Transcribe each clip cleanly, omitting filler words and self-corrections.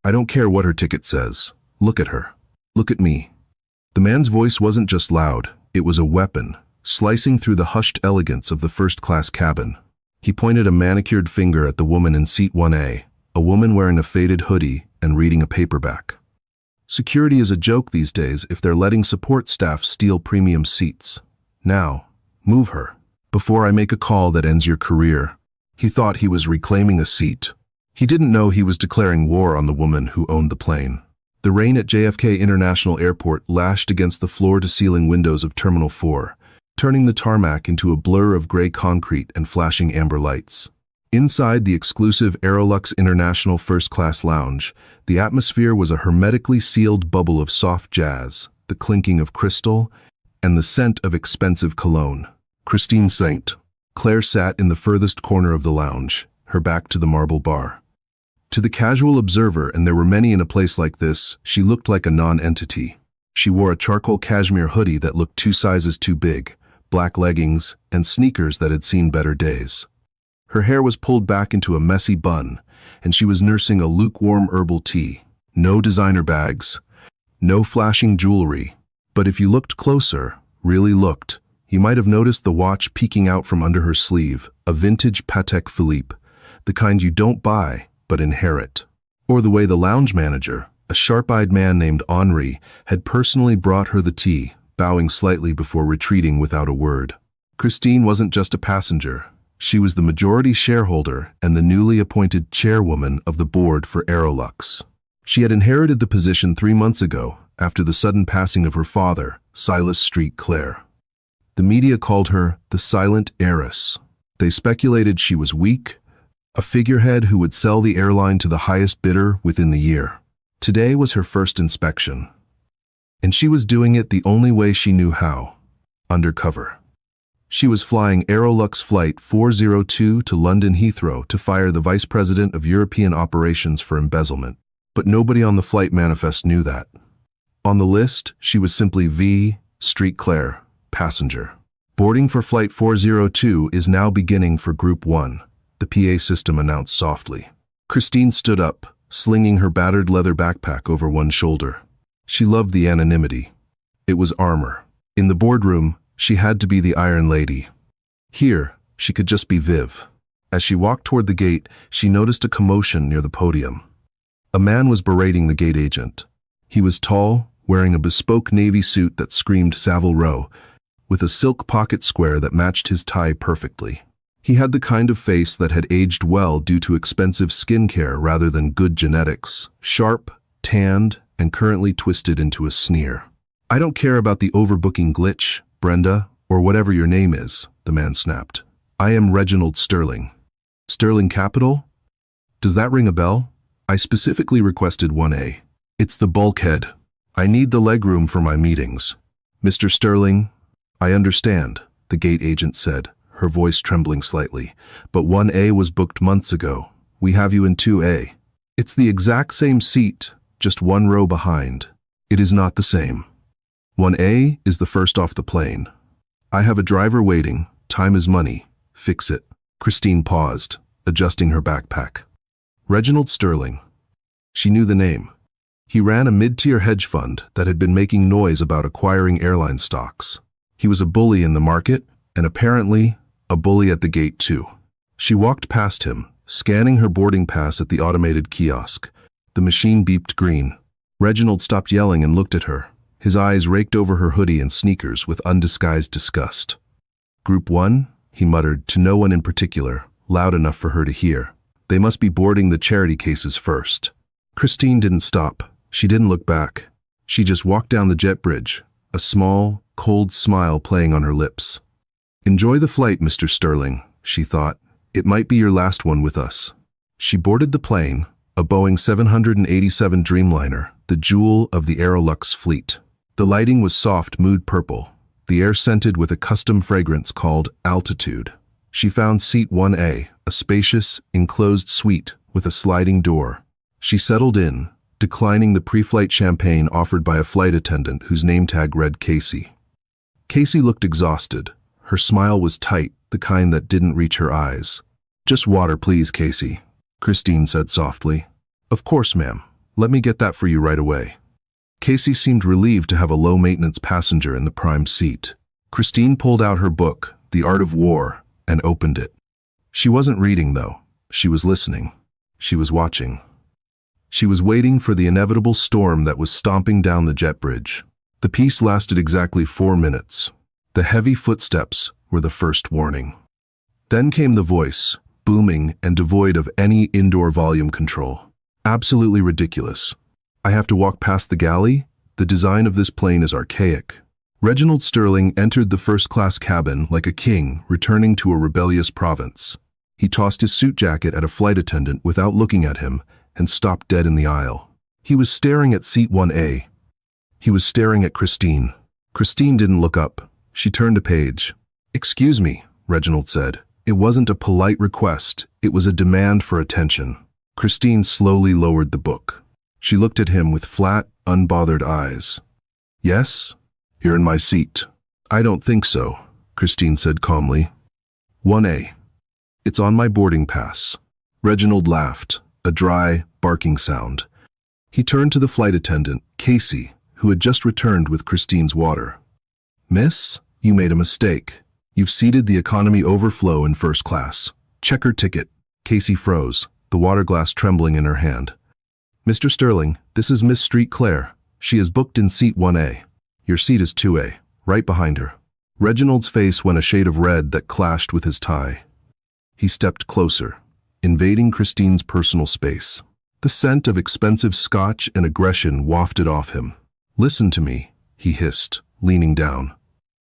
I don't care what her ticket says. Look at her. Look at me. The man's voice wasn't just loud, it was a weapon, slicing through the hushed elegance of the first-class cabin. He pointed a manicured finger at the woman in seat 1A, a woman wearing a faded hoodie and reading a paperback. Security is a joke these days if they're letting support staff steal premium seats. Now, move her, before I make a call that ends your career. He thought he was reclaiming a seat. He didn't know he was declaring war on the woman who owned the plane. The rain at JFK International Airport lashed against the floor-to-ceiling windows of Terminal 4, turning the tarmac into a blur of gray concrete and flashing amber lights. Inside the exclusive Aerolux International First-Class Lounge, the atmosphere was a hermetically sealed bubble of soft jazz, the clinking of crystal, and the scent of expensive cologne. Christine Saint. Claire sat in the furthest corner of the lounge, her back to the marble bar. To the casual observer, and there were many in a place like this, she looked like a non-entity. She wore a charcoal cashmere hoodie that looked 2 sizes too big, black leggings, and sneakers that had seen better days. Her hair was pulled back into a messy bun, and she was nursing a lukewarm herbal tea. No designer bags, no flashing jewelry. But if you looked closer, really looked, you might have noticed the watch peeking out from under her sleeve, a vintage Patek Philippe, the kind you don't buy, but inherit. Or the way the lounge manager, a sharp-eyed man named Henri, had personally brought her the tea, bowing slightly before retreating without a word. Christine wasn't just a passenger. She was the majority shareholder and the newly appointed chairwoman of the board for Aerolux. She had inherited the position 3 months ago, after the sudden passing of her father, Silas Street Clare. The media called her the silent heiress. They speculated she was weak, a figurehead who would sell the airline to the highest bidder within the year. Today was her first inspection. And she was doing it the only way she knew how, undercover. She was flying Aerolux Flight 402 to London Heathrow to fire the Vice President of European Operations for embezzlement. But nobody on the flight manifest knew that. On the list, she was simply V. Street Clare, passenger. Boarding for Flight 402 is now beginning for Group 1, the PA system announced softly. Christine stood up, slinging her battered leather backpack over one shoulder. She loved the anonymity. It was armor. In the boardroom, she had to be the Iron Lady. Here, she could just be Viv. As she walked toward the gate, she noticed a commotion near the podium. A man was berating the gate agent. He was tall, wearing a bespoke navy suit that screamed Savile Row, with a silk pocket square that matched his tie perfectly. He had the kind of face that had aged well due to expensive skincare rather than good genetics, sharp, tanned, and currently twisted into a sneer. "I don't care about the overbooking glitch, Brenda, or whatever your name is," the man snapped. "I am Reginald Sterling." "Sterling Capital? Does that ring a bell? I specifically requested 1A. It's the bulkhead. I need the legroom for my meetings." "Mr. Sterling, I understand," the gate agent said, her voice trembling slightly, "but 1A was booked months ago. We have you in 2A. It's the exact same seat, just 1 row behind. It is not the same. 1A is the first off the plane. I have a driver waiting. Time is money. Fix it." Christine paused, adjusting her backpack. Reginald Sterling. She knew the name. He ran a mid-tier hedge fund that had been making noise about acquiring airline stocks. He was a bully in the market, and apparently, a bully at the gate too. She walked past him, scanning her boarding pass at the automated kiosk. The machine beeped green. Reginald stopped yelling and looked at her. His eyes raked over her hoodie and sneakers with undisguised disgust. "Group 1, he muttered to no one in particular, loud enough for her to hear. "They must be boarding the charity cases first." Christine didn't stop. She didn't look back. She just walked down the jet bridge, a small, cold smile playing on her lips. "Enjoy the flight, Mr. Sterling," she thought. "It might be your last one with us." She boarded the plane, a Boeing 787 Dreamliner, the jewel of the Aerolux fleet. The lighting was soft mood purple, the air scented with a custom fragrance called Altitude. She found seat 1A, a spacious, enclosed suite with a sliding door. She settled in, declining the pre-flight champagne offered by a flight attendant whose name tag read Casey. Casey looked exhausted. Her smile was tight, the kind that didn't reach her eyes. "Just water, please, Casey," Christine said softly. "Of course, ma'am. Let me get that for you right away. Casey seemed relieved to have a low-maintenance passenger in the prime seat. Christine pulled out her book, The Art of War, and opened it. She wasn't reading, though. She was listening. She was watching. She was waiting for the inevitable storm that was stomping down the jet bridge. The piece lasted exactly 4 minutes. The heavy footsteps were the first warning. Then came the voice, booming and devoid of any indoor volume control. Absolutely ridiculous. I have to walk past the galley? The design of this plane is archaic. Reginald Sterling entered the first-class cabin like a king returning to a rebellious province. He tossed his suit jacket at a flight attendant without looking at him and stopped dead in the aisle. He was staring at seat 1A. He was staring at Christine. Christine didn't look up. She turned a page. "Excuse me," Reginald said. It wasn't a polite request. It was a demand for attention. Christine slowly lowered the book. She looked at him with flat, unbothered eyes. "Yes? You're in my seat." "I don't think so," Christine said calmly. 1A. "It's on my boarding pass." Reginald laughed, a dry, barking sound. He turned to the flight attendant, Casey, who had just returned with Christine's water. "Miss, you made a mistake. You've seated the economy overflow in first class. Check her ticket." Casey froze, the water glass trembling in her hand. "Mr. Sterling, this is Miss Street Claire. She is booked in seat 1A. Your seat is 2A, right behind her." Reginald's face went a shade of red that clashed with his tie. He stepped closer, invading Christine's personal space. The scent of expensive scotch and aggression wafted off him. "Listen to me," he hissed, leaning down.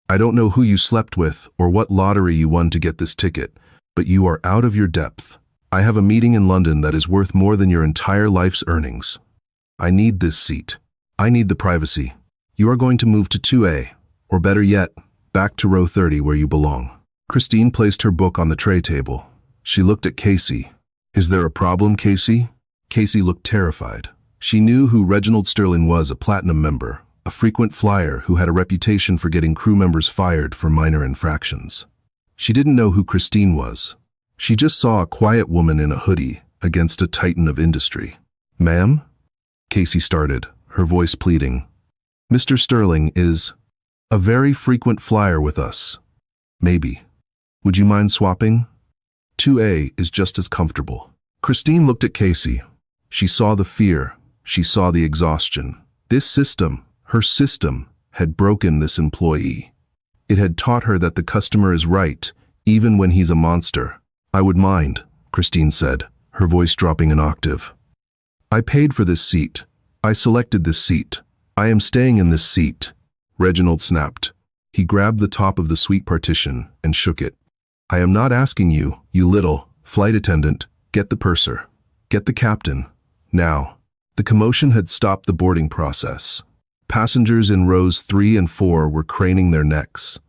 "I don't know who you slept with or what lottery you won to get this ticket, but you are out of your depth. I have a meeting in London that is worth more than your entire life's earnings. I need this seat. I need the privacy. You are going to move to 2A, or better yet, back to row 30 where you belong." Christine placed her book on the tray table. She looked at Casey. "Is there a problem, Casey?" Casey looked terrified. She knew who Reginald Sterling was, a platinum member, a frequent flyer who had a reputation for getting crew members fired for minor infractions. She didn't know who Christine was. She just saw a quiet woman in a hoodie against a titan of industry. "Ma'am?" Casey started, her voice pleading. "Mr. Sterling is a very frequent flyer with us. Maybe. Would you mind swapping? 2A is just as comfortable." Christine looked at Casey. She saw the fear. She saw the exhaustion. This system, her system, had broken this employee. It had taught her that the customer is right, even when he's a monster. "I would mind," Christine said, her voice dropping an octave. "I paid for this seat. I selected this seat. I am staying in this seat." Reginald snapped. He grabbed the top of the suite partition and shook it. "I am not asking you, you little flight attendant. Get the purser. Get the captain. Now." The commotion had stopped the boarding process. Passengers in rows 3 and 4 were craning their necks.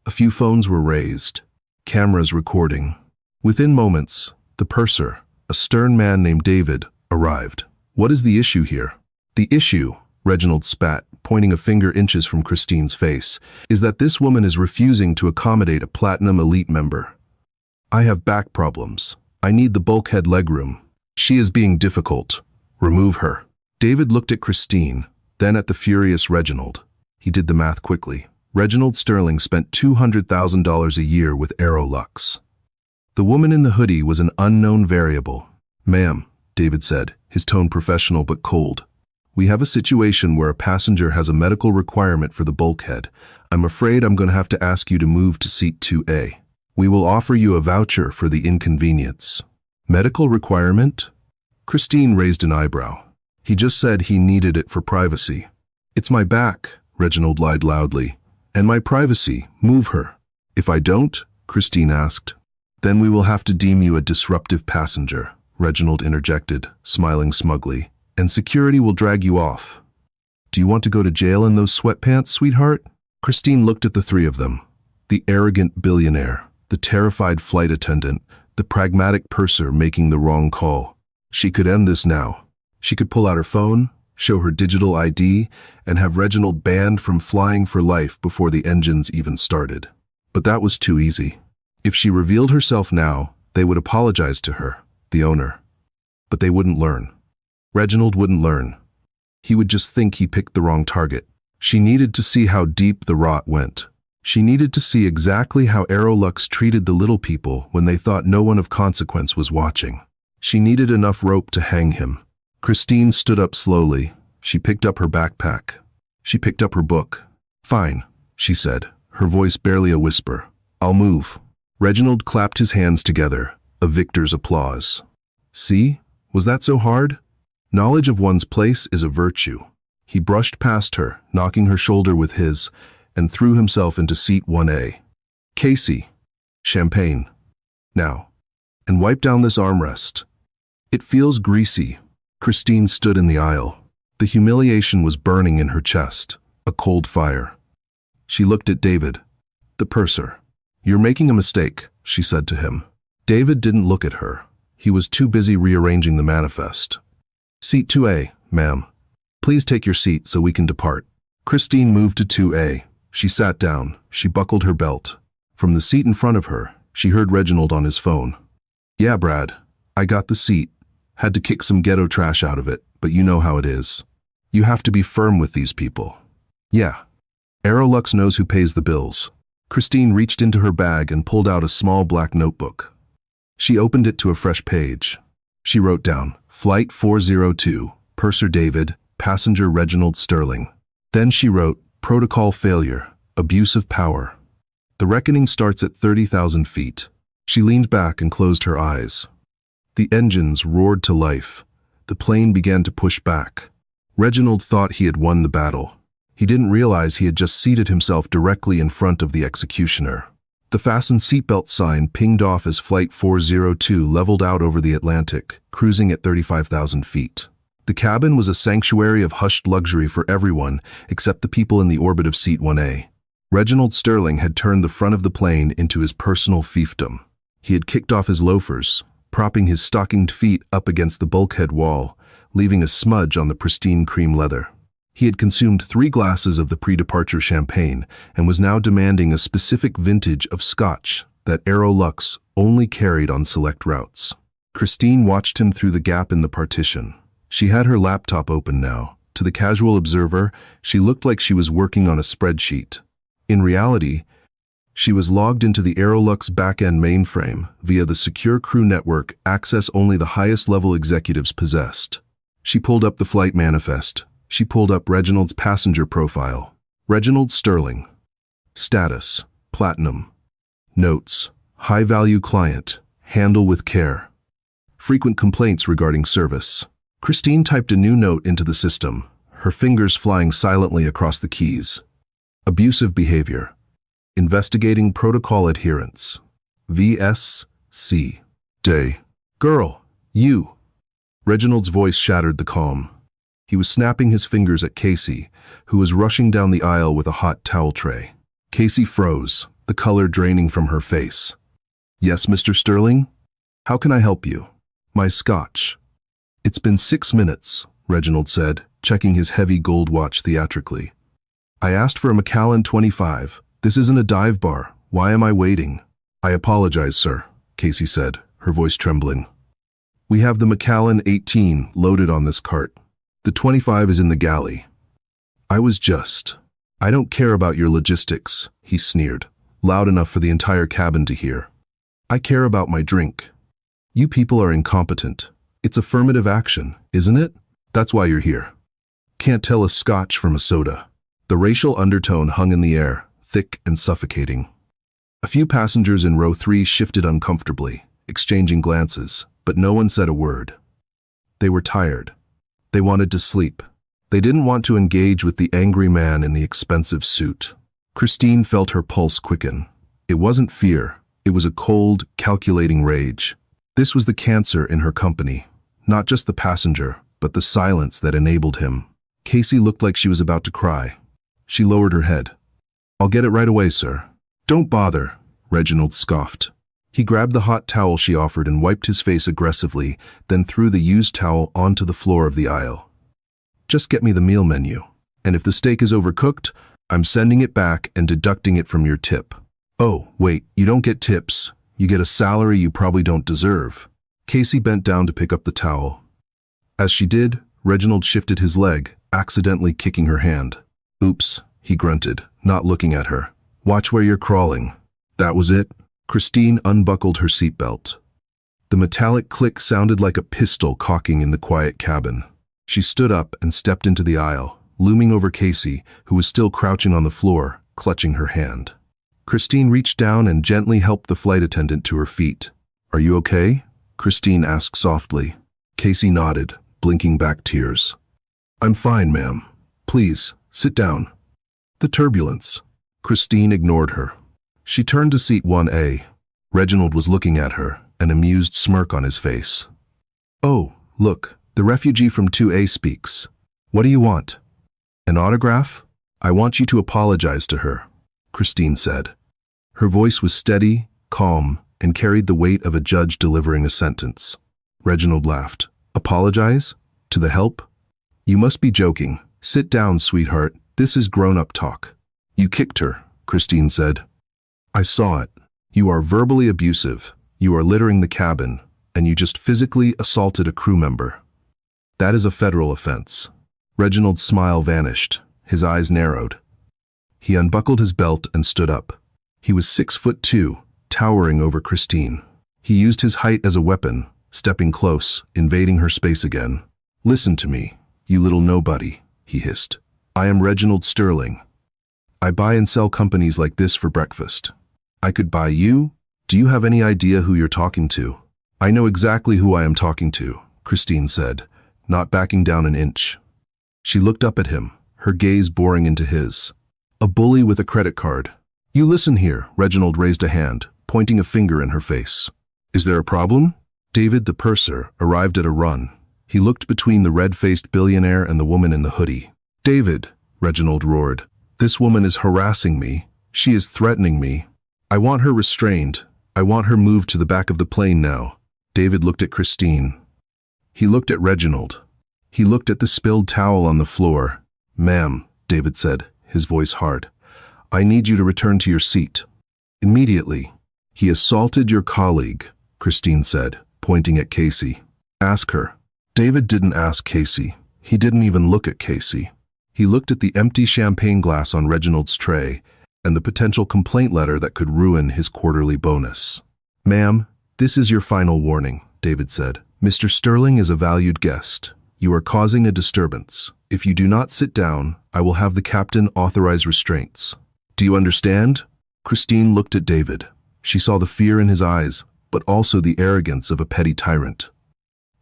A few phones were raised, cameras recording. Within moments, the purser, a stern man named David, arrived. "What is the issue here?" "The issue," Reginald spat, pointing a finger inches from Christine's face, "is that this woman is refusing to accommodate a platinum elite member. I have back problems. I need the bulkhead legroom. She is being difficult. Remove her." David looked at Christine, then at the furious Reginald. He did the math quickly. Reginald Sterling spent $200,000 a year with Aerolux. The woman in the hoodie was an unknown variable. "Ma'am," David said, his tone professional but cold. "We have a situation where a passenger has a medical requirement for the bulkhead. I'm afraid I'm going to have to ask you to move to seat 2A. We will offer you a voucher for the inconvenience." "Medical requirement?" Christine raised an eyebrow. "He just said he needed it for privacy." "It's my back," Reginald lied loudly. "And my privacy. Move her." "If I don't?" Christine asked. "Then we will have to deem you a disruptive passenger," Reginald interjected, smiling smugly. "And security will drag you off." "Do you want to go to jail in those sweatpants, sweetheart?" Christine looked at the three of them. The arrogant billionaire, the terrified flight attendant, the pragmatic purser making the wrong call. She could end this now. She could pull out her phone, show her digital ID, and have Reginald banned from flying for life before the engines even started. But that was too easy. If she revealed herself now, they would apologize to her, the owner. But they wouldn't learn. Reginald wouldn't learn. He would just think he picked the wrong target. She needed to see how deep the rot went. She needed to see exactly how Aerolux treated the little people when they thought no one of consequence was watching. She needed enough rope to hang him. Christine stood up slowly. She picked up her backpack. She picked up her book. "Fine," she said, her voice barely a whisper. "I'll move." Reginald clapped his hands together, a victor's applause. "See? Was that so hard? Knowledge of one's place is a virtue." He brushed past her, knocking her shoulder with his, and threw himself into seat 1A. "Casey. Champagne. Now. And wipe down this armrest. It feels greasy." Christine stood in the aisle. The humiliation was burning in her chest, a cold fire. She looked at David, the purser. "You're making a mistake," she said to him. David didn't look at her. He was too busy rearranging the manifest. "Seat 2A, ma'am. Please take your seat so we can depart." Christine moved to 2A. She sat down. She buckled her belt. From the seat in front of her, she heard Reginald on his phone. "Yeah, Brad. I got the seat. Had to kick some ghetto trash out of it, but you know how it is. You have to be firm with these people." "Yeah. Aerolux knows who pays the bills." Christine reached into her bag and pulled out a small black notebook. She opened it to a fresh page. She wrote down, "Flight 402, Purser David, Passenger Reginald Sterling." Then she wrote, "Protocol failure, abuse of power. The reckoning starts at 30,000 feet." She leaned back and closed her eyes. The engines roared to life. The plane began to push back. Reginald thought he had won the battle. He didn't realize he had just seated himself directly in front of the executioner. The fasten seatbelt sign pinged off as Flight 402 leveled out over the Atlantic, cruising at 35,000 feet. The cabin was a sanctuary of hushed luxury for everyone except the people in the orbit of Seat 1A. Reginald Sterling had turned the front of the plane into his personal fiefdom. He had kicked off his loafers, propping his stockinged feet up against the bulkhead wall, leaving a smudge on the pristine cream leather. He had consumed 3 glasses of the pre-departure champagne and was now demanding a specific vintage of scotch that Aerolux only carried on select routes. Christine watched him through the gap in the partition. She had her laptop open now. To the casual observer, she looked like she was working on a spreadsheet. In reality, she was logged into the Aerolux back-end mainframe via the secure crew network access only the highest-level executives possessed. She pulled up the flight manifest. She pulled up Reginald's passenger profile. Reginald Sterling. Status: Platinum. Notes: High-value client. Handle with care. Frequent complaints regarding service. Christine typed a new note into the system, her fingers flying silently across the keys. Abusive behavior. Investigating protocol adherence. VSC. Day. "Girl, you." Reginald's voice shattered the calm. He was snapping his fingers at Casey, who was rushing down the aisle with a hot towel tray. Casey froze, the color draining from her face. "Yes, Mr. Sterling? How can I help you?" "My scotch." "It's been 6 minutes," Reginald said, checking his heavy gold watch theatrically. "I asked for a Macallan 25. This isn't a dive bar. Why am I waiting?" "I apologize, sir," Casey said, her voice trembling. "We have the Macallan 18 loaded on this cart. The 25 is in the galley." I don't care about your logistics," he sneered, loud enough for the entire cabin to hear. "I care about my drink. You people are incompetent. It's affirmative action, isn't it? That's why you're here. Can't tell a scotch from a soda." The racial undertone hung in the air, thick and suffocating. A few passengers in row 3 shifted uncomfortably, exchanging glances, but no one said a word. They were tired. They wanted to sleep. They didn't want to engage with the angry man in the expensive suit. Christine felt her pulse quicken. It wasn't fear. It was a cold, calculating rage. This was the cancer in her company. Not just the passenger, but the silence that enabled him. Casey looked like she was about to cry. She lowered her head. "I'll get it right away, sir." "Don't bother," Reginald scoffed. He grabbed the hot towel she offered and wiped his face aggressively, then threw the used towel onto the floor of the aisle. "Just get me the meal menu. And if the steak is overcooked, I'm sending it back and deducting it from your tip." "Oh, wait, you don't get tips. You get a salary you probably don't deserve." Casey bent down to pick up the towel. As she did, Reginald shifted his leg, accidentally kicking her hand. "Oops," he grunted, not looking at her. "Watch where you're crawling." That was it. Christine unbuckled her seatbelt. The metallic click sounded like a pistol cocking in the quiet cabin. She stood up and stepped into the aisle, looming over Casey, who was still crouching on the floor, clutching her hand. Christine reached down and gently helped the flight attendant to her feet. "Are you okay?" Christine asked softly. Casey nodded, blinking back tears. "I'm fine, ma'am. Please, sit down." The turbulence. Christine ignored her. She turned to seat 1A. Reginald was looking at her, an amused smirk on his face. "Oh, look, the refugee from 2A speaks. What do you want? An autograph? I want you to apologize to her," Christine said. Her voice was steady, calm, and carried the weight of a judge delivering a sentence. Reginald laughed. "Apologize? To the help? You must be joking. Sit down, sweetheart. This is grown-up talk." "You kicked her," Christine said. "I saw it. You are verbally abusive. You are littering the cabin, and you just physically assaulted a crew member. That is a federal offense." Reginald's smile vanished. His eyes narrowed. He unbuckled his belt and stood up. He was 6'2", towering over Christine. He used his height as a weapon, stepping close, invading her space again. "Listen to me, you little nobody," he hissed. "I am Reginald Sterling. I buy and sell companies like this for breakfast. I could buy you? Do you have any idea who you're talking to?" "I know exactly who I am talking to," Christine said, not backing down an inch. She looked up at him, her gaze boring into his. "A bully with a credit card." "You listen here," Reginald raised a hand, pointing a finger in her face. "Is there a problem?" David, the purser, arrived at a run. He looked between the red-faced billionaire and the woman in the hoodie. "David," Reginald roared, "this woman is harassing me. She is threatening me. I want her restrained. I want her moved to the back of the plane now." David looked at Christine. He looked at Reginald. He looked at the spilled towel on the floor. "Ma'am," David said, his voice hard, "I need you to return to your seat. Immediately." "He assaulted your colleague," Christine said, pointing at Casey. "Ask her." David didn't ask Casey. He didn't even look at Casey. He looked at the empty champagne glass on Reginald's tray and the potential complaint letter that could ruin his quarterly bonus. "Ma'am, this is your final warning," David said. "Mr. Sterling is a valued guest. You are causing a disturbance. If you do not sit down, I will have the captain authorize restraints. Do you understand?" Christine looked at David. She saw the fear in his eyes, but also the arrogance of a petty tyrant.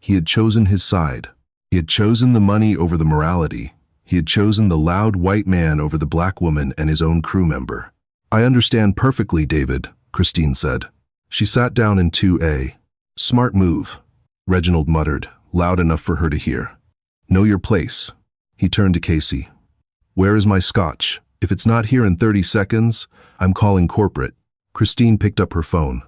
He had chosen his side. He had chosen the money over the morality. He had chosen the loud white man over the black woman and his own crew member. "I understand perfectly, David," Christine said. She sat down in 2A. "Smart move," Reginald muttered, loud enough for her to hear. "Know your place." He turned to Casey. "Where is my scotch? If it's not here in 30 seconds, I'm calling corporate." Christine picked up her phone.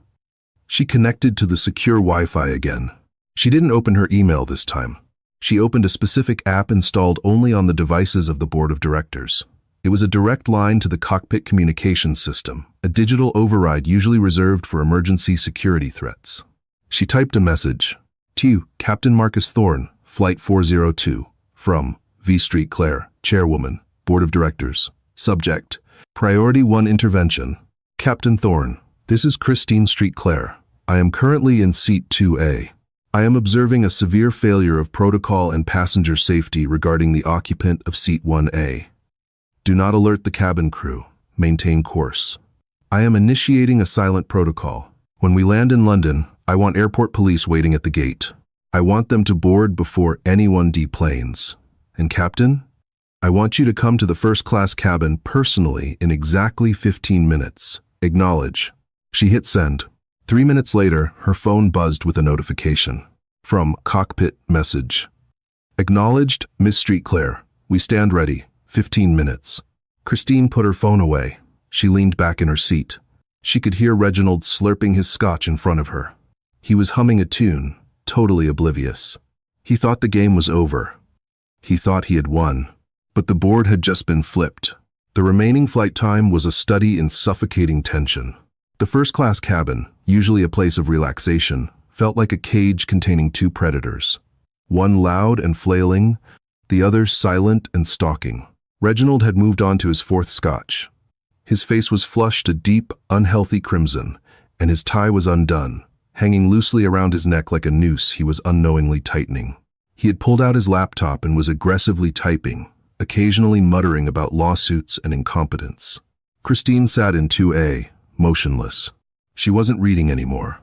She connected to the secure Wi-Fi again. She didn't open her email this time. She opened a specific app installed only on the devices of the board of directors. It was a direct line to the cockpit communications system, a digital override usually reserved for emergency security threats. She typed a message. "To Captain Marcus Thorne, Flight 402, from V Street Claire, Chairwoman, Board of Directors. Subject, Priority 1 Intervention. Captain Thorne, this is Christine Street Claire. I am currently in seat 2A. I am observing a severe failure of protocol and passenger safety regarding the occupant of seat 1A. Do not alert the cabin crew. Maintain course. I am initiating a silent protocol. When we land in London, I want airport police waiting at the gate. I want them to board before anyone deplanes. And Captain, I want you to come to the first-class cabin personally in exactly 15 minutes. Acknowledge." She hit send. 3 minutes later, her phone buzzed with a notification. From Cockpit Message. "Acknowledged, Miss Street Claire. We stand ready. 15 minutes. Christine put her phone away. She leaned back in her seat. She could hear Reginald slurping his scotch in front of her. He was humming a tune, totally oblivious. He thought the game was over. He thought he had won. But the board had just been flipped. The remaining flight time was a study in suffocating tension. The first-class cabin, usually a place of relaxation, felt like a cage containing two predators. one loud and flailing, the other silent and stalking. Reginald had moved on to his fourth scotch. His face was flushed a deep, unhealthy crimson, and his tie was undone, hanging loosely around his neck like a noose he was unknowingly tightening. He had pulled out his laptop and was aggressively typing, occasionally muttering about lawsuits and incompetence. Christine sat in 2A, motionless. She wasn't reading anymore.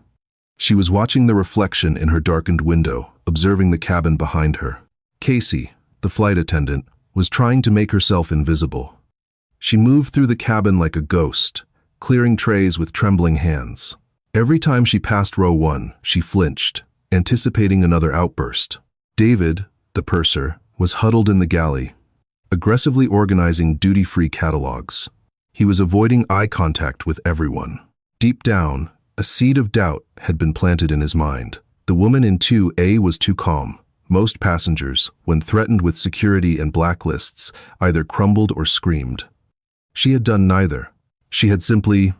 She was watching the reflection in her darkened window, observing the cabin behind her. Casey, the flight attendant, was trying to make herself invisible. She moved through the cabin like a ghost, clearing trays with trembling hands. Every time she passed row 1, she flinched, anticipating another outburst. David, the purser, was huddled in the galley, aggressively organizing duty-free catalogs. He was avoiding eye contact with everyone. Deep down, a seed of doubt had been planted in his mind. The woman in 2A was too calm. Most passengers, when threatened with security and blacklists, either crumbled or screamed. She had done neither. She had simply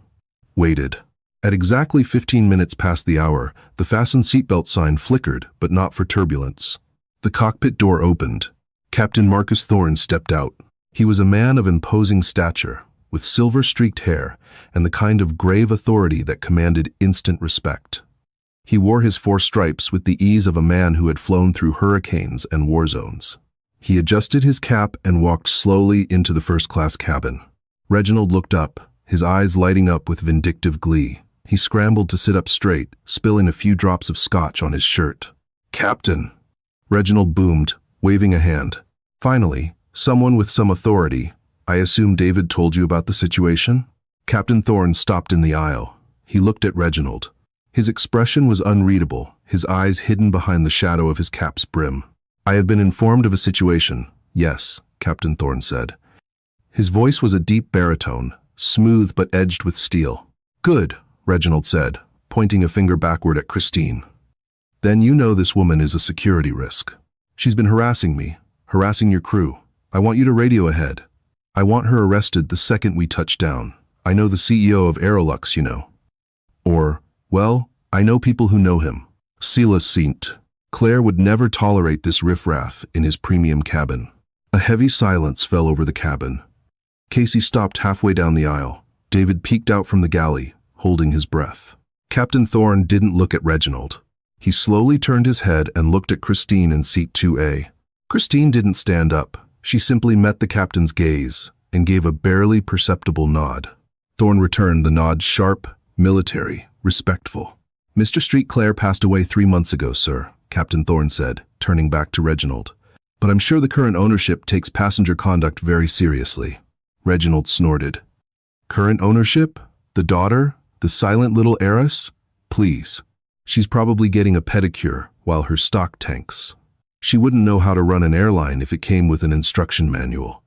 waited. At exactly 15 minutes past the hour, the fasten seatbelt sign flickered, but not for turbulence. The cockpit door opened. Captain Marcus Thorne stepped out. He was a man of imposing stature, with silver-streaked hair and the kind of grave authority that commanded instant respect. He wore his 4 stripes with the ease of a man who had flown through hurricanes and war zones. He adjusted his cap and walked slowly into the first-class cabin. Reginald looked up, his eyes lighting up with vindictive glee. He scrambled to sit up straight, spilling a few drops of scotch on his shirt. "Captain!" Reginald boomed, waving a hand. Finally, someone with some authority. "I assume David told you about the situation?" Captain Thorne stopped in the aisle. He looked at Reginald. His expression was unreadable, his eyes hidden behind the shadow of his cap's brim. "I have been informed of a situation, yes," Captain Thorne said. His voice was a deep baritone, smooth but edged with steel. "Good," Reginald said, pointing a finger backward at Christine. "Then you know this woman is a security risk. She's been harassing me, harassing your crew. I want you to radio ahead. I want her arrested the second we touch down. I know the CEO of Aerolux, you know. Or, well, I know people who know him. Silas Saint. Claire would never tolerate this riffraff in his premium cabin." A heavy silence fell over the cabin. Casey stopped halfway down the aisle. David peeked out from the galley, holding his breath. Captain Thorne didn't look at Reginald. He slowly turned his head and looked at Christine in seat 2A. Christine didn't stand up. She simply met the captain's gaze and gave a barely perceptible nod. Thorne returned the nod sharp, military, respectful. "Mr. Street Clare passed away 3 months ago, sir," Captain Thorne said, turning back to Reginald. "But I'm sure the current ownership takes passenger conduct very seriously." Reginald snorted. "Current ownership? The daughter? The silent little heiress? Please. She's probably getting a pedicure while her stock tanks. She wouldn't know how to run an airline if it came with an instruction manual.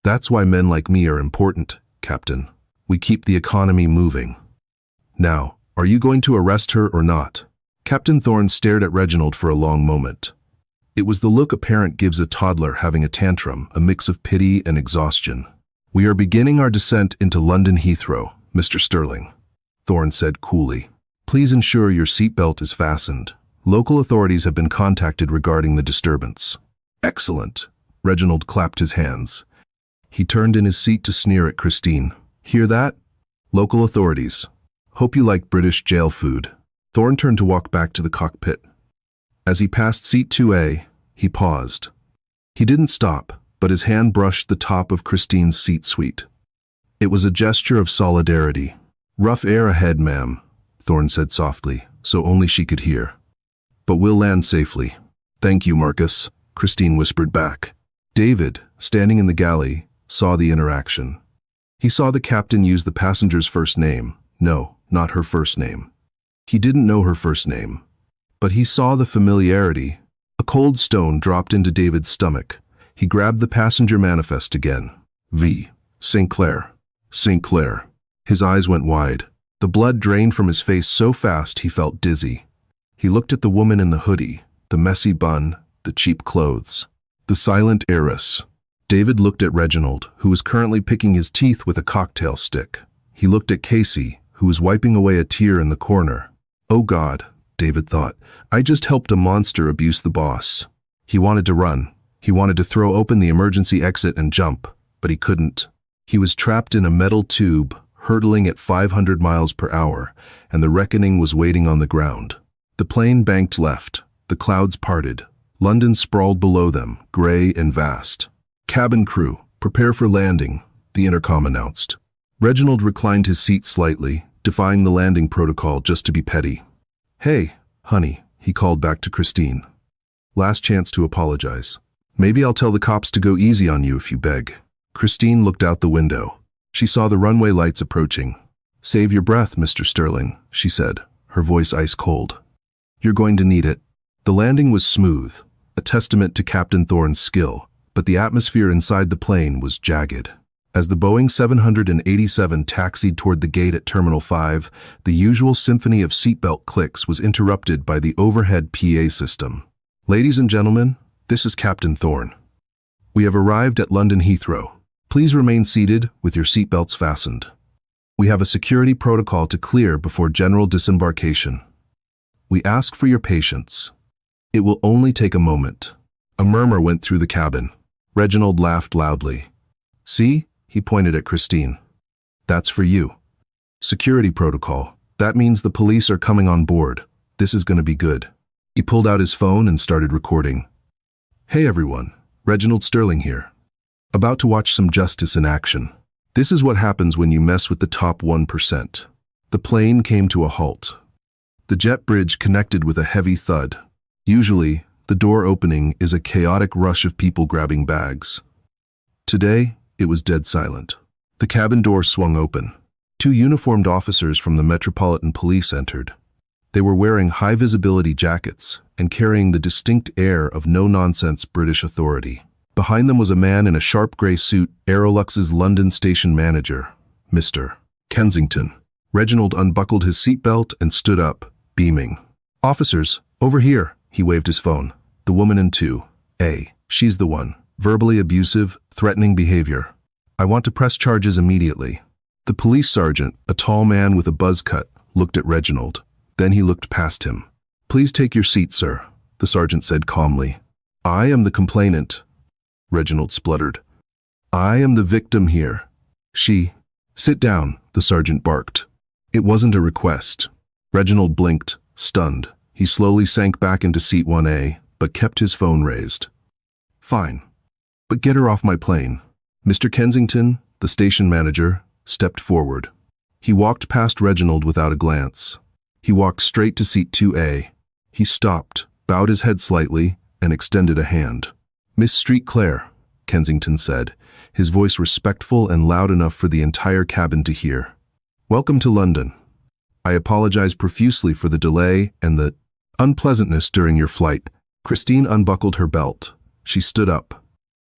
That's why men like me are important, Captain. We keep the economy moving. Now, are you going to arrest her or not?" Captain Thorne stared at Reginald for a long moment. It was the look a parent gives a toddler having a tantrum, a mix of pity and exhaustion. "We are beginning our descent into London Heathrow, Mr. Sterling," Thorne said coolly. "Please ensure your seatbelt is fastened. Local authorities have been contacted regarding the disturbance." "Excellent." Reginald clapped his hands. He turned in his seat to sneer at Christine. "Hear that? Local authorities. Hope you like British jail food." Thorne turned to walk back to the cockpit. As he passed seat 2A, he paused. He didn't stop, but his hand brushed the top of Christine's seat suite. It was a gesture of solidarity. "Rough air ahead, ma'am," Thorne said softly, so only she could hear. "But we'll land safely." "Thank you, Marcus," Christine whispered back. David, standing in the galley, saw the interaction. He saw the captain use the passenger's first name. No, not her first name. He didn't know her first name. But he saw the familiarity. A cold stone dropped into David's stomach. He grabbed the passenger manifest again. V. St. Clair. St. Clair. His eyes went wide. The blood drained from his face so fast he felt dizzy. He looked at the woman in the hoodie, the messy bun, the cheap clothes. The silent heiress. David looked at Reginald, who was currently picking his teeth with a cocktail stick. He looked at Casey, who was wiping away a tear in the corner. "Oh God," David thought. I just helped a monster abuse the boss. He wanted to run. He wanted to throw open the emergency exit and jump, but he couldn't. He was trapped in a metal tube, hurtling at 500 miles per hour, and the reckoning was waiting on the ground. The plane banked left. The clouds parted. London sprawled below them, gray and vast. Cabin crew, prepare for landing, the intercom announced. Reginald reclined his seat slightly, defying the landing protocol just to be petty. Hey, honey, he called back to Christine. Last chance to apologize. Maybe I'll tell the cops to go easy on you if you beg. Christine looked out the window. She saw the runway lights approaching. Save your breath, Mr. Sterling, she said, her voice ice cold. You're going to need it. The landing was smooth, a testament to Captain Thorne's skill, but the atmosphere inside the plane was jagged. As the Boeing 787 taxied toward the gate at Terminal 5, the usual symphony of seatbelt clicks was interrupted by the overhead PA system. Ladies and gentlemen, this is Captain Thorne. We have arrived at London Heathrow. Please remain seated with your seatbelts fastened. We have a security protocol to clear before general disembarkation. We ask for your patience. It will only take a moment. A murmur went through the cabin. Reginald laughed loudly. See? He pointed at Christine. That's for you. Security protocol. That means the police are coming on board. This is going to be good. He pulled out his phone and started recording. Hey everyone, Reginald Sterling here. About to watch some justice in action. This is what happens when you mess with the top 1%. The plane came to a halt. The jet bridge connected with a heavy thud. Usually, the door opening is a chaotic rush of people grabbing bags. Today, it was dead silent. The cabin door swung open. 2 uniformed officers from the Metropolitan Police entered. They were wearing high-visibility jackets and carrying the distinct air of no-nonsense British authority. Behind them was a man in a sharp gray suit, Aerolux's London station manager, Mr. Kensington. Reginald unbuckled his seatbelt and stood up, beaming. Officers, over here, he waved his phone. The woman in 2A. She's the one. Verbally abusive, threatening behavior. I want to press charges immediately. The police sergeant, a tall man with a buzz cut, looked at Reginald. Then he looked past him. Please take your seat, sir, the sergeant said calmly. I am the complainant, Reginald spluttered. I am the victim here. Sit down, the sergeant barked. It wasn't a request. Reginald blinked, stunned. He slowly sank back into seat 1A, but kept his phone raised. Fine. But get her off my plane. Mr. Kensington, the station manager, stepped forward. He walked past Reginald without a glance. He walked straight to seat 2A. He stopped, bowed his head slightly, and extended a hand. Miss Street Clare, Kensington said, his voice respectful and loud enough for the entire cabin to hear. Welcome to London. I apologize profusely for the delay and the unpleasantness during your flight. Christine unbuckled her belt. She stood up.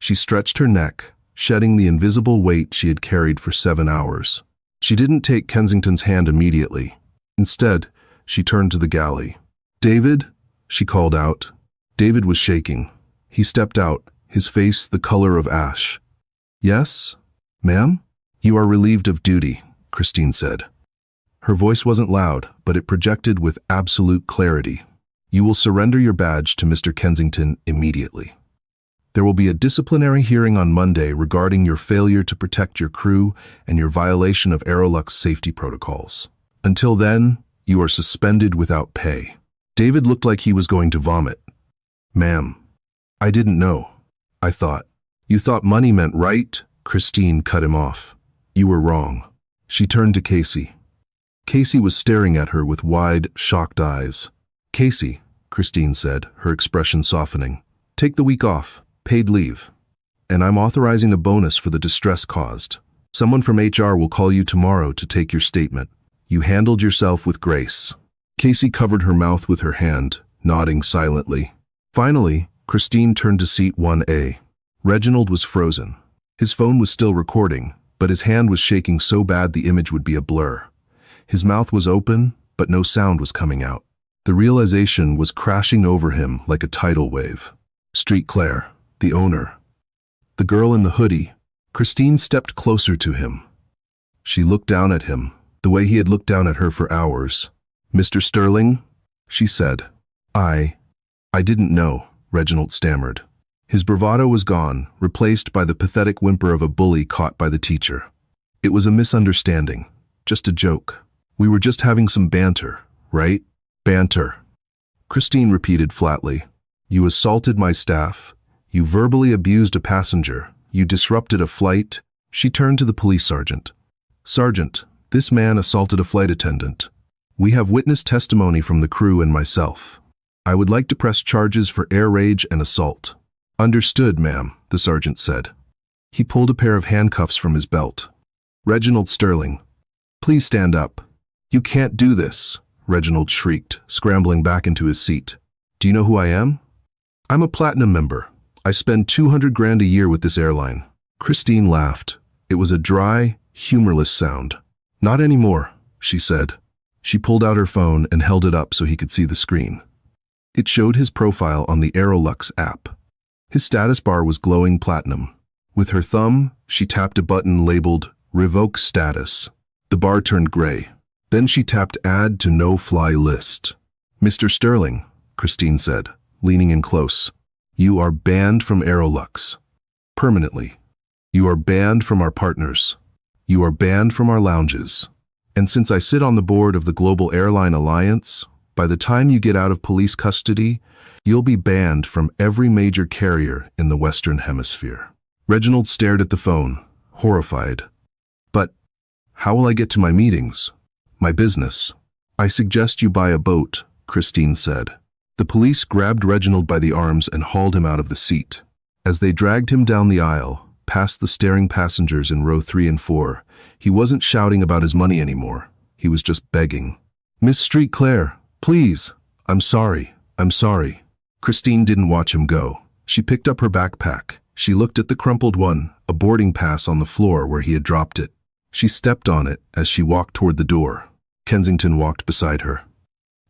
She stretched her neck, shedding the invisible weight she had carried for 7 hours. She didn't take Kensington's hand immediately. Instead, she turned to the galley. David, she called out. David was shaking. He stepped out, his face the color of ash. Yes, ma'am? You are relieved of duty, Christine said. Her voice wasn't loud, but it projected with absolute clarity. You will surrender your badge to Mr. Kensington immediately. There will be a disciplinary hearing on Monday regarding your failure to protect your crew and your violation of Aerolux safety protocols. Until then, you are suspended without pay. David looked like he was going to vomit. Ma'am, I didn't know. I thought. You thought money meant right? Christine cut him off. You were wrong. She turned to Casey. Casey was staring at her with wide, shocked eyes. Casey, Christine said, her expression softening. Take the week off. Paid leave. And I'm authorizing a bonus for the distress caused. Someone from HR will call you tomorrow to take your statement. You handled yourself with grace. Casey covered her mouth with her hand, nodding silently. Finally, Christine turned to seat 1A. Reginald was frozen. His phone was still recording, but his hand was shaking so bad the image would be a blur. His mouth was open, but no sound was coming out. The realization was crashing over him like a tidal wave. Street Clare, the owner. The girl in the hoodie. Christine stepped closer to him. She looked down at him, the way he had looked down at her for hours. Mr. Sterling? she said. I didn't know, Reginald stammered. His bravado was gone, replaced by the pathetic whimper of a bully caught by the teacher. It was a misunderstanding, just a joke. We were just having some banter, right? Banter. Christine repeated flatly. You assaulted my staff. You verbally abused a passenger. You disrupted a flight. She turned to the police sergeant. Sergeant, this man assaulted a flight attendant. We have witness testimony from the crew and myself. I would like to press charges for air rage and assault. Understood, ma'am, the sergeant said. He pulled a pair of handcuffs from his belt. Reginald Sterling, please stand up. You can't do this, Reginald shrieked, scrambling back into his seat. Do you know who I am? I'm a platinum member. I spend 200 grand a year with this airline. Christine laughed. It was a dry, humorless sound. Not anymore, she said. She pulled out her phone and held it up so he could see the screen. It showed his profile on the Aerolux app. His status bar was glowing platinum. With her thumb, she tapped a button labeled Revoke Status. The bar turned gray. Then she tapped Add to No-Fly List. Mr. Sterling, Christine said, leaning in close. You are banned from Aerolux. Permanently. You are banned from our partners. You are banned from our lounges. And since I sit on the board of the Global Airline Alliance, by the time you get out of police custody, you'll be banned from every major carrier in the Western Hemisphere. Reginald stared at the phone, horrified. But how will I get to my meetings? My business? I suggest you buy a boat, Christine said. The police grabbed Reginald by the arms and hauled him out of the seat. As they dragged him down the aisle, past the staring passengers in row 3 and 4, he wasn't shouting about his money anymore. He was just begging. Miss Street Claire, please. I'm sorry. Christine didn't watch him go. She picked up her backpack. She looked at the crumpled one, a boarding pass on the floor where he had dropped it. She stepped on it as she walked toward the door. Kensington walked beside her.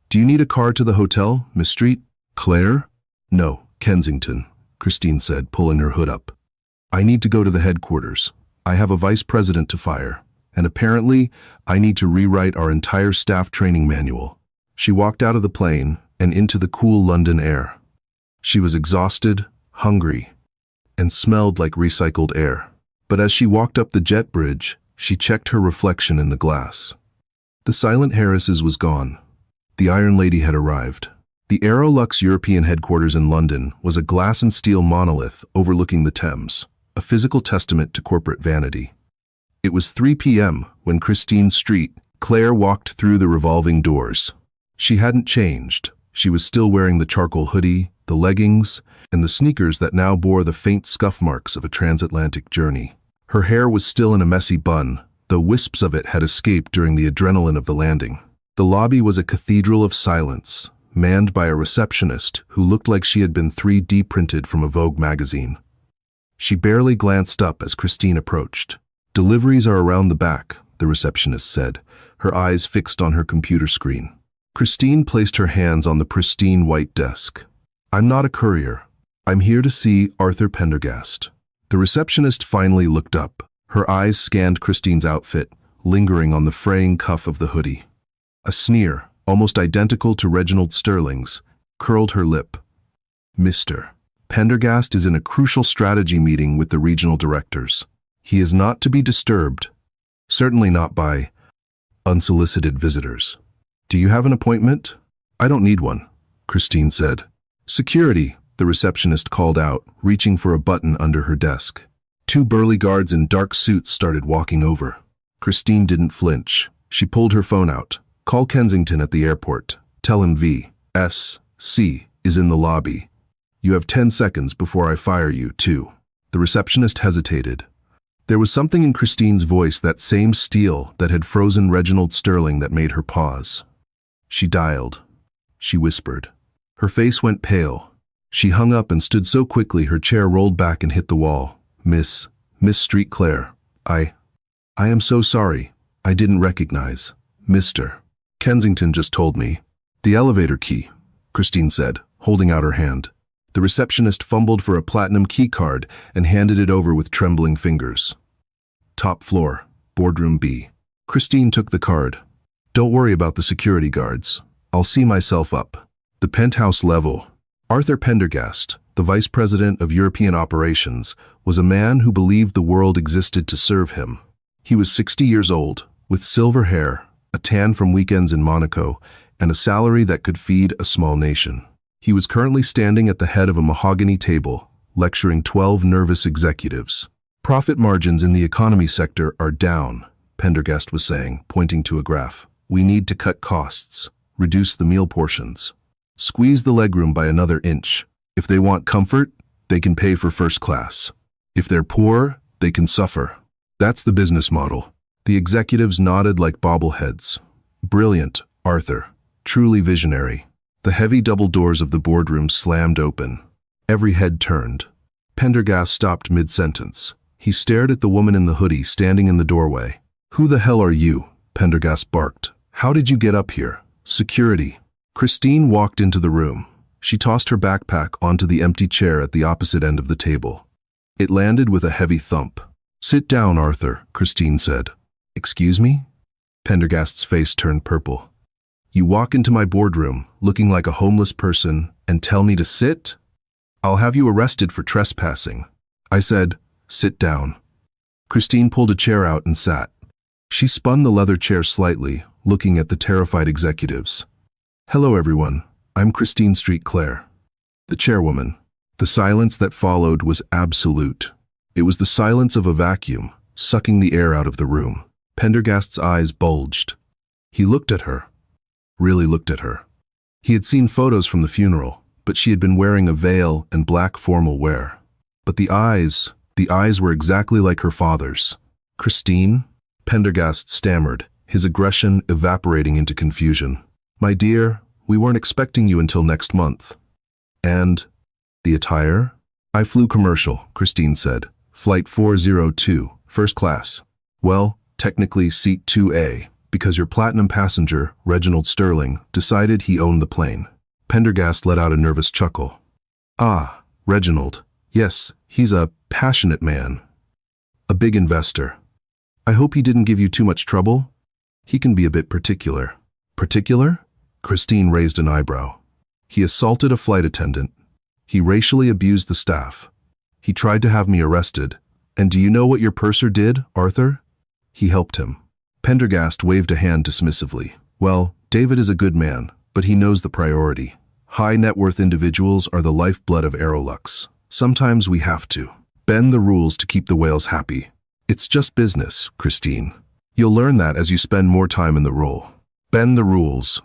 Do you need a car to the hotel, Miss Street? Claire? No, Kensington, Christine said, pulling her hood up. I need to go to the headquarters. I have a vice president to fire, and apparently I need to rewrite our entire staff training manual. She walked out of the plane and into the cool London air. She was exhausted, hungry, and smelled like recycled air. But as she walked up the jet bridge, she checked her reflection in the glass. The Silent Harris's was gone. The Iron Lady had arrived. The Aerolux European headquarters in London was a glass and steel monolith overlooking the Thames, a physical testament to corporate vanity. It was 3 p.m. when Christine Street, Claire walked through the revolving doors. She hadn't changed. She was still wearing the charcoal hoodie, the leggings, and the sneakers that now bore the faint scuff marks of a transatlantic journey. Her hair was still in a messy bun, though wisps of it had escaped during the adrenaline of the landing. The lobby was a cathedral of silence, manned by a receptionist who looked like she had been 3D printed from a Vogue magazine. She barely glanced up as Christine approached. Deliveries are around the back, the receptionist said, her eyes fixed on her computer screen. Christine placed her hands on the pristine white desk. I'm not a courier. I'm here to see Arthur Pendergast. The receptionist finally looked up. Her eyes scanned Christine's outfit, lingering on the fraying cuff of the hoodie. A sneer, almost identical to Reginald Sterling's, curled her lip. Mr. Pendergast is in a crucial strategy meeting with the regional directors. He is not to be disturbed, certainly not by unsolicited visitors. Do you have an appointment? I don't need one, Christine said. Security, the receptionist called out, reaching for a button under her desk. 2 burly guards in dark suits started walking over. Christine didn't flinch. She pulled her phone out. Call Kensington at the airport. Tell him V.S.C. is in the lobby. You have 10 seconds before I fire you, too. The receptionist hesitated. There was something in Christine's voice, that same steel that had frozen Reginald Sterling, that made her pause. She dialed. She whispered. Her face went pale. She hung up and stood so quickly her chair rolled back and hit the wall. Miss Street Claire, I am so sorry. I didn't recognize. Mr. Kensington just told me. The elevator key, Christine said, holding out her hand. The receptionist fumbled for a platinum key card and handed it over with trembling fingers. Top floor, boardroom B. Christine took the card. Don't worry about the security guards. I'll see myself up. The penthouse level. Arthur Pendergast, the vice president of European operations, was a man who believed the world existed to serve him. He was 60 years old, with silver hair, a tan from weekends in Monaco, and a salary that could feed a small nation. He was currently standing at the head of a mahogany table, lecturing 12 nervous executives. Profit margins in the economy sector are down, Pendergast was saying, pointing to a graph. We need to cut costs, reduce the meal portions, squeeze the legroom by another inch. If they want comfort, they can pay for first class. If they're poor, they can suffer. That's the business model. The executives nodded like bobbleheads. Brilliant, Arthur. Truly visionary. The heavy double doors of the boardroom slammed open. Every head turned. Pendergast stopped mid-sentence. He stared at the woman in the hoodie standing in the doorway. Who the hell are you? Pendergast barked. How did you get up here? Security. Christine walked into the room. She tossed her backpack onto the empty chair at the opposite end of the table. It landed with a heavy thump. Sit down, Arthur, Christine said. Excuse me? Pendergast's face turned purple. You walk into my boardroom, looking like a homeless person, and tell me to sit? I'll have you arrested for trespassing. I said, sit down. Christine pulled a chair out and sat. She spun the leather chair slightly, looking at the terrified executives. Hello, everyone. I'm Christine Street Claire, the chairwoman. The silence that followed was absolute. It was the silence of a vacuum, sucking the air out of the room. Pendergast's eyes bulged. He looked at her. Really looked at her. He had seen photos from the funeral, but she had been wearing a veil and black formal wear. But the eyes were exactly like her father's. Christine? Pendergast stammered, his aggression evaporating into confusion. My dear, we weren't expecting you until next month. And the attire? I flew commercial, Christine said. Flight 402, first class. Well, technically seat 2A, because your platinum passenger, Reginald Sterling, decided he owned the plane. Pendergast let out a nervous chuckle. Ah, Reginald. Yes, he's a passionate man. A big investor. I hope he didn't give you too much trouble. He can be a bit particular. Particular? Christine raised an eyebrow. He assaulted a flight attendant. He racially abused the staff. He tried to have me arrested. And do you know what your purser did, Arthur? He helped him. Pendergast waved a hand dismissively. Well, David is a good man, but he knows the priority. High net worth individuals are the lifeblood of Aerolux. Sometimes we have to bend the rules to keep the whales happy. It's just business, Christine. You'll learn that as you spend more time in the role. Bend the rules,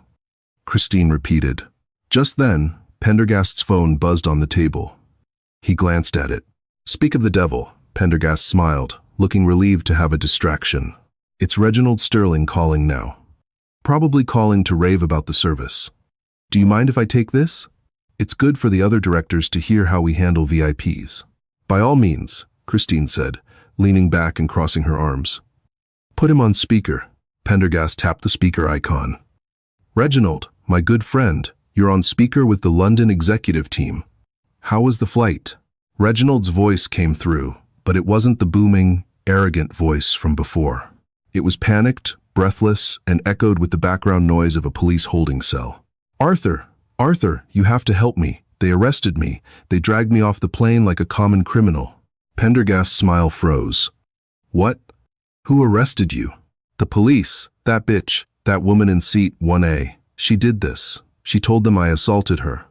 Christine repeated. Just then, Pendergast's phone buzzed on the table. He glanced at it. Speak of the devil, Pendergast smiled, looking relieved to have a distraction. It's Reginald Sterling calling now. Probably calling to rave about the service. Do you mind if I take this? It's good for the other directors to hear how we handle VIPs. By all means, Christine said, leaning back and crossing her arms. Put him on speaker. Pendergast tapped the speaker icon. Reginald, my good friend, you're on speaker with the London executive team. How was the flight? Reginald's voice came through, but it wasn't the booming, arrogant voice from before. It was panicked, breathless, and echoed with the background noise of a police holding cell. Arthur, you have to help me. They arrested me. They dragged me off the plane like a common criminal. Pendergast's smile froze. What? Who arrested you? The police. That bitch. That woman in seat 1A. She did this. She told them I assaulted her.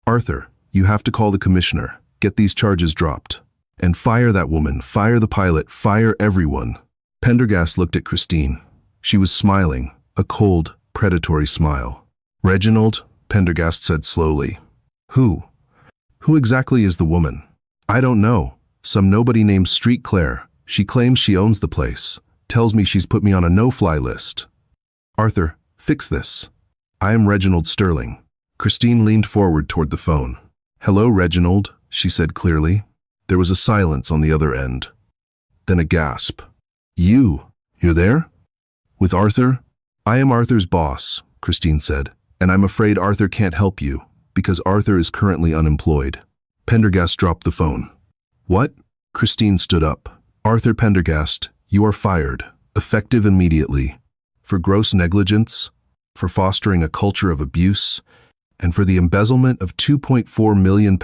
Arthur, you have to call the commissioner. Get these charges dropped. And fire that woman. Fire the pilot. Fire everyone. Pendergast looked at Christine. She was smiling, a cold, predatory smile. Reginald, Pendergast said slowly. Who? Who exactly is the woman? I don't know. Some nobody named Street Claire. She claims she owns the place. Tells me she's put me on a no-fly list. Arthur, fix this. I am Reginald Sterling. Christine leaned forward toward the phone. Hello, Reginald, she said clearly. There was a silence on the other end. Then a gasp. You're there? With Arthur? I am Arthur's boss, Christine said, and I'm afraid Arthur can't help you, because Arthur is currently unemployed. Pendergast dropped the phone. What? Christine stood up. Arthur Pendergast, you are fired, effective immediately. For gross negligence? for fostering a culture of abuse, and for the embezzlement of £2.4 million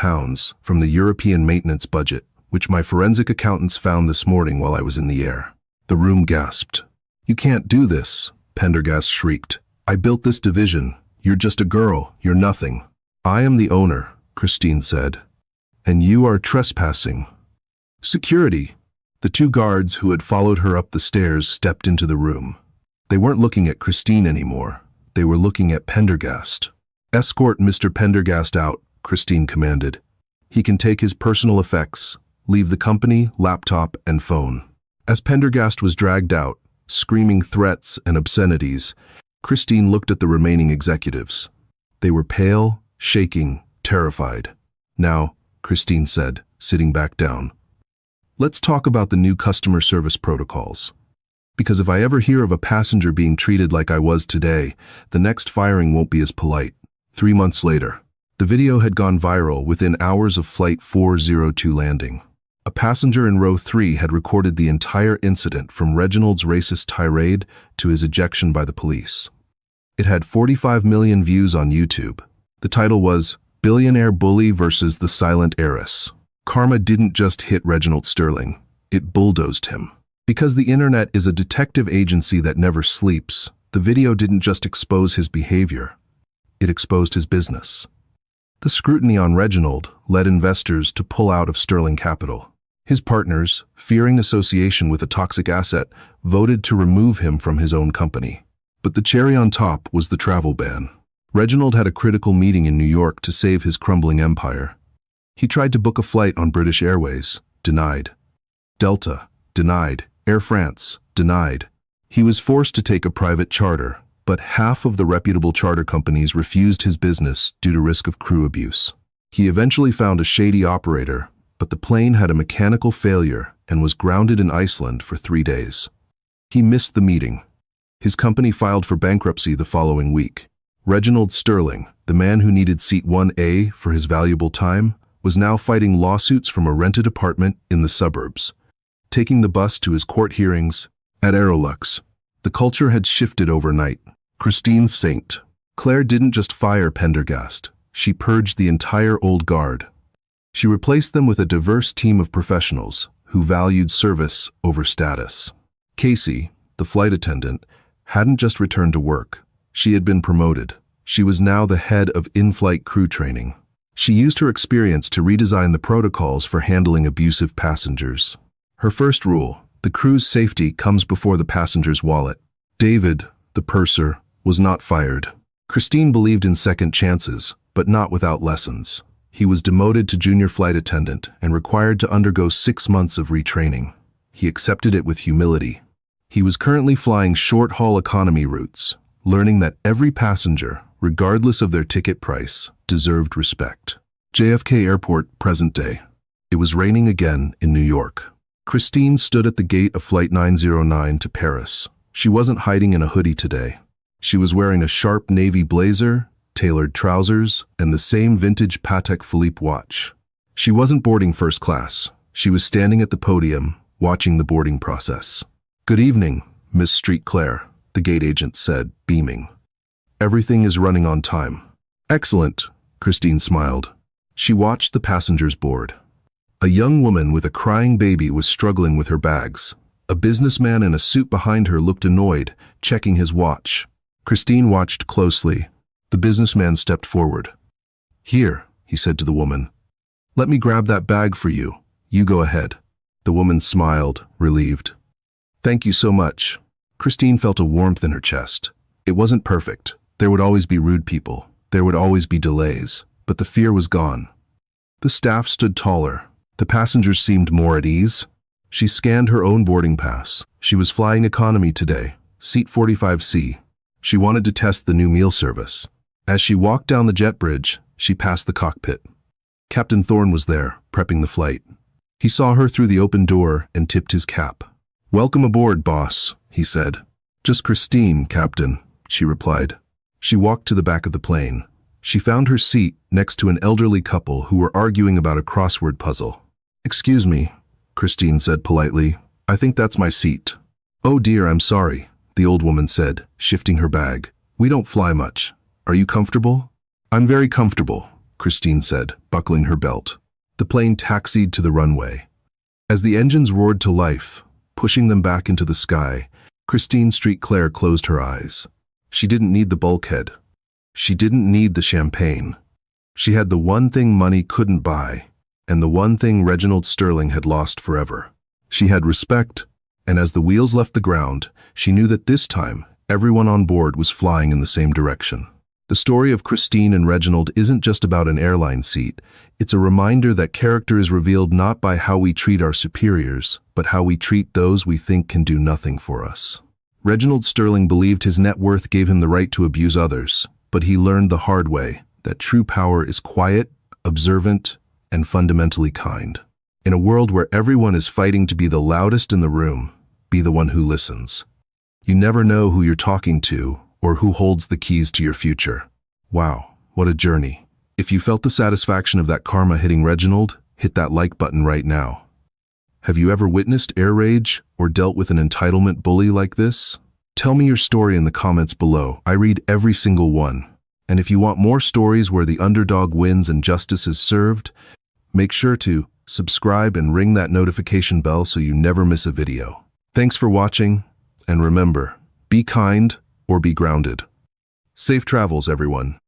from the European maintenance budget, which my forensic accountants found this morning while I was in the air. The room gasped. "You can't do this," Pendergast shrieked. "I built this division. You're just a girl. You're nothing." "I am the owner," Christine said. "And you are trespassing." "Security." The two guards who had followed her up the stairs stepped into the room. They weren't looking at Christine anymore. They were looking at Pendergast. "Escort Mr. Pendergast out," Christine commanded. "He can take his personal effects. Leave the company, laptop, and phone." As Pendergast was dragged out, screaming threats and obscenities, Christine looked at the remaining executives. They were pale, shaking, terrified. "Now," Christine said, sitting back down, "let's talk about the new customer service protocols. Because if I ever hear of a passenger being treated like I was today, the next firing won't be as polite." 3 months later, the video had gone viral within hours of Flight 402 landing. A passenger in row 3 had recorded the entire incident from Reginald's racist tirade to his ejection by the police. It had 45 million views on YouTube. The title was "Billionaire Bully versus the Silent Heiress." Karma didn't just hit Reginald Sterling, it bulldozed him. Because the internet is a detective agency that never sleeps, the video didn't just expose his behavior, it exposed his business. The scrutiny on Reginald led investors to pull out of Sterling Capital. His partners, fearing association with a toxic asset, voted to remove him from his own company. But the cherry on top was the travel ban. Reginald had a critical meeting in New York to save his crumbling empire. He tried to book a flight on British Airways, denied. Delta, denied. Air France, denied. He was forced to take a private charter, but half of the reputable charter companies refused his business due to risk of crew abuse. He eventually found a shady operator, but the plane had a mechanical failure and was grounded in Iceland for 3 days. He missed the meeting. His company filed for bankruptcy the following week. Reginald Sterling, the man who needed seat 1A for his valuable time, was now fighting lawsuits from a rented apartment in the suburbs. Taking the bus to his court hearings at Aerolux. The culture had shifted overnight. Christine Saint. Claire didn't just fire Pendergast, she purged the entire old guard. She replaced them with a diverse team of professionals who valued service over status. Casey, the flight attendant, hadn't just returned to work. She had been promoted. She was now the head of in-flight crew training. She used her experience to redesign the protocols for handling abusive passengers. Her first rule, the crew's safety comes before the passenger's wallet. David, the purser, was not fired. Christine believed in second chances, but not without lessons. He was demoted to junior flight attendant and required to undergo 6 months of retraining. He accepted it with humility. He was currently flying short-haul economy routes, learning that every passenger, regardless of their ticket price, deserved respect. JFK Airport, present day. It was raining again in New York. Christine stood at the gate of Flight 909 to Paris. She wasn't hiding in a hoodie today. She was wearing a sharp navy blazer, tailored trousers, and the same vintage Patek Philippe watch. She wasn't boarding first class. She was standing at the podium, watching the boarding process. "Good evening, Miss Street Claire," the gate agent said, beaming. "Everything is running on time." "Excellent," Christine smiled. She watched the passengers board. A young woman with a crying baby was struggling with her bags. A businessman in a suit behind her looked annoyed, checking his watch. Christine watched closely. The businessman stepped forward. "Here," he said to the woman. "Let me grab that bag for you. You go ahead." The woman smiled, relieved. "Thank you so much." Christine felt a warmth in her chest. It wasn't perfect. There would always be rude people. There would always be delays. But the fear was gone. The staff stood taller. The passengers seemed more at ease. She scanned her own boarding pass. She was flying economy today, seat 45C. She wanted to test the new meal service. As she walked down the jet bridge, she passed the cockpit. Captain Thorne was there, prepping the flight. He saw her through the open door and tipped his cap. "Welcome aboard, boss," he said. "Just Christine, Captain," she replied. She walked to the back of the plane. She found her seat next to an elderly couple who were arguing about a crossword puzzle. "Excuse me," Christine said politely. "I think that's my seat." "Oh dear, I'm sorry," the old woman said, shifting her bag. We don't fly much. Are you comfortable? I'm very comfortable, Christine said, buckling her belt. The plane taxied to the runway. As the engines roared to life, pushing them back into the sky, Christine Street Claire closed her eyes. She didn't need the bulkhead. She didn't need the champagne. She had the one thing money couldn't buy, and the one thing Reginald Sterling had lost forever. She had respect, and as the wheels left the ground, she knew that this time, everyone on board was flying in the same direction. The story of Christine and Reginald isn't just about an airline seat. It's a reminder that character is revealed not by how we treat our superiors, but how we treat those we think can do nothing for us. Reginald Sterling believed his net worth gave him the right to abuse others, but he learned the hard way that true power is quiet, observant, and fundamentally kind. In a world where everyone is fighting to be the loudest in the room, be the one who listens. You never know who you're talking to or who holds the keys to your future. Wow, what a journey. If you felt the satisfaction of that karma hitting Reginald, hit that like button right now. Have you ever witnessed air rage or dealt with an entitlement bully like this? Tell me your story in the comments below. I read every single one. And if you want more stories where the underdog wins and justice is served, make sure to subscribe and ring that notification bell so you never miss a video. Thanks for watching, and remember, be kind or be grounded. Safe travels, everyone.